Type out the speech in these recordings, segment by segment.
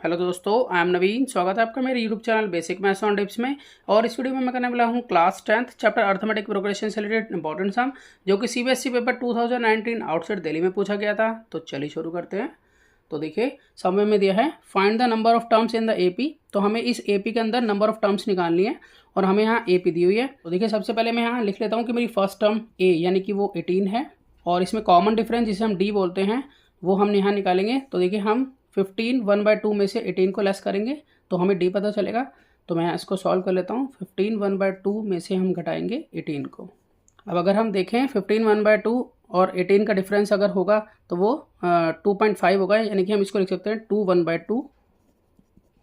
Hello दोस्तों, I am नवीन। स्वागत है आपका मेरे YouTube channel basic maths on tips में। और इस वीडियो में मैं करने वाला हूँ class 10th chapter arithmetic progression से रिलेटेड इंपॉर्टेंट सम, जो कि सीबीएसई पेपर 2019 आउटसाइड दिल्ली में पूछा गया था। तो चलिए शुरू करते हैं। तो देखिए, सम में दिया है find the number of terms in the AP. तो हमें इस एपी के अंदर नंबर ऑफ टर्म्स निकालनी है और हमें यहाँ एपी दी हुई है। तो देखिए, सबसे पहले मैं यहाँ लिख लेता हूँ कि मेरी फर्स्ट टर्म ए यानी कि वो 18 है, और इसमें कॉमन डिफरेंस जिसे हम डी बोलते हैं वो हम यहाँ निकालेंगे। तो देखिए, हम 15 1/2 में से 18 को लेस करेंगे तो हमें डी पता चलेगा। तो मैं इसको सॉल्व कर लेता हूँ। 15 1/2 में से हम घटाएंगे 18 को। अब अगर हम देखें 15 1/2 और 18 का डिफरेंस अगर होगा तो वो 2.5 होगा, यानी कि हम इसको लिख सकते हैं 2 1/2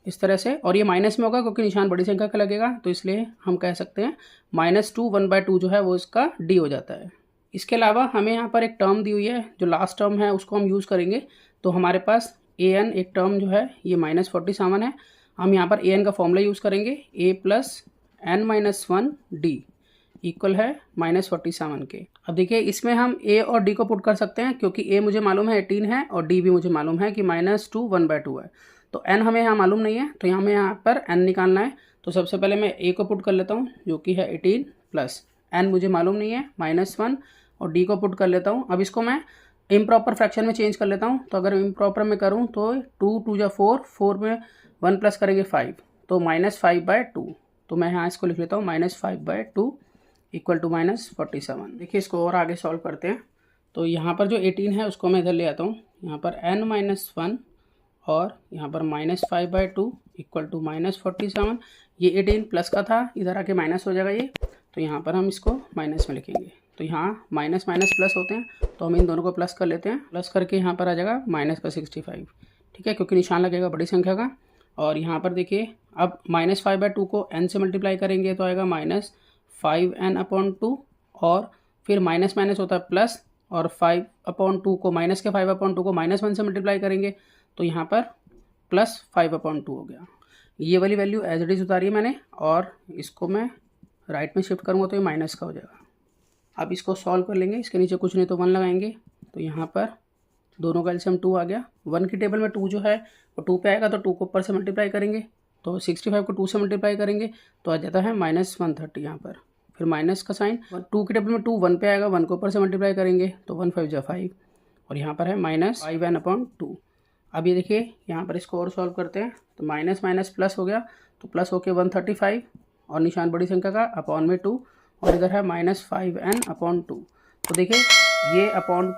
इस तरह से। और ये माइनस में होगा क्योंकि निशान बड़ी संख्या का लगेगा, तो इसलिए हम कह सकते हैं -2 1/2 जो है वो इसका डी हो जाता है। इसके अलावा हमें यहाँ पर एक टर्म दी हुई है, जो लास्ट टर्म है उसको हम यूज़ करेंगे। तो हमारे पास an एक टर्म जो है ये -47 है। हम यहाँ पर an का फॉर्मूला यूज़ करेंगे, a + n - 1 d इक्वल है -47 के। अब देखिए, इसमें हम a और d को पुट कर सकते हैं, क्योंकि a मुझे मालूम है 18 है और d भी मुझे मालूम है कि -2 1/2 है। तो n हमें यहाँ मालूम नहीं है, तो हमें यहाँ पर n निकालना है। तो सबसे पहले मैं a को पुट कर लेता हूँ, जो कि है 18 प्लस n मुझे मालूम नहीं है -1, और d को पुट कर लेता हूँ। अब इसको मैं इम्प्रॉपर फ्रैक्शन में चेंज कर लेता हूँ। तो अगर इम्प्रॉपर में करूँ तो 2 2 जा 4, 4 में 1 प्लस करेंगे 5, तो -5/2। तो मैं यहाँ इसको लिख लेता हूँ -5/2 इक्वल टू -47। देखिए, इसको और आगे सॉल्व करते हैं। तो यहाँ पर जो 18 है उसको मैं इधर ले आता हूँ। यहाँ पर n-1 और यहाँ पर -5/2 इक्वल टू -47। ये 18 प्लस का था, इधर आके माइनस हो जाएगा ये, तो यहाँ पर हम इसको माइनस में लिखेंगे। तो यहाँ माइनस माइनस प्लस होते हैं, तो हम इन दोनों को प्लस कर लेते हैं। प्लस करके यहाँ पर आ जाएगा -65, ठीक है, क्योंकि निशान लगेगा बड़ी संख्या का। और यहाँ पर देखिए, अब -5/2 को n से मल्टीप्लाई करेंगे तो आएगा -5n/2, और फिर माइनस माइनस होता है प्लस, और 5/2 को -5/2 को -1 से मल्टीप्लाई करेंगे तो यहाँ पर +5/2 हो गया। ये वाली वैल्यू एज इट इज़ उतारी है मैंने, और इसको मैं राइट में शिफ्ट करूँगा तो ये माइनस का हो जाएगा। अब इसको सॉल्व कर लेंगे, इसके नीचे कुछ नहीं तो 1 लगाएंगे। तो यहाँ पर दोनों का एलसीएम 2 आ गया। 1 की टेबल में 2 जो है वो 2 पे आएगा, तो 2 को ऊपर से मल्टीप्लाई करेंगे, तो 65 को 2 से मल्टीप्लाई करेंगे तो आ जाता है -130 यहाँ पर। फिर माइनस का साइन, 2 की टेबल में 2 1 पे आएगा, 1 को ऊपर से मल्टीप्लाई करेंगे तो 1 5 जा 5, और यहाँ पर है -5n/2। अब ये देखिए, यहाँ पर इसको और सॉल्व करते हैं। तो माइनस माइनस प्लस हो गया, तो प्लस होके 135, और निशान बड़ी संख्या का अपॉन में 2, और इधर है -5n/2। तो देखिए, ये अपॉन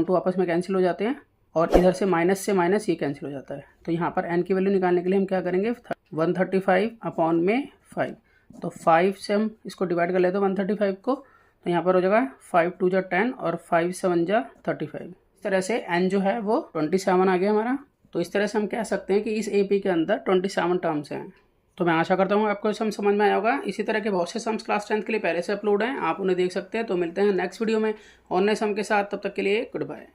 2 आपस में कैंसिल हो जाते हैं, और इधर से माइनस ये कैंसिल हो जाता है। तो यहाँ पर n की वैल्यू निकालने के लिए हम क्या करेंगे, 135/5। तो 5 से हम इसको डिवाइड कर लेते हैं 135 को, तो यहाँ पर हो जाएगा 5 2 जा 10 और 5 7 जा 35। इस तरह से n जो है वो 27 आ गया हमारा। तो इस तरह से हम कह सकते हैं कि इस एपी के अंदर 27 टर्म्स हैं। तो मैं आशा करता हूँ आपको सम समझ में आया होगा। इसी तरह के बहुत से सम्स क्लास 10th के लिए पहले से अपलोड हैं, आप उन्हें देख सकते हैं। तो मिलते हैं नेक्स्ट वीडियो में और नए सम के साथ। तब तक के लिए गुड बाय।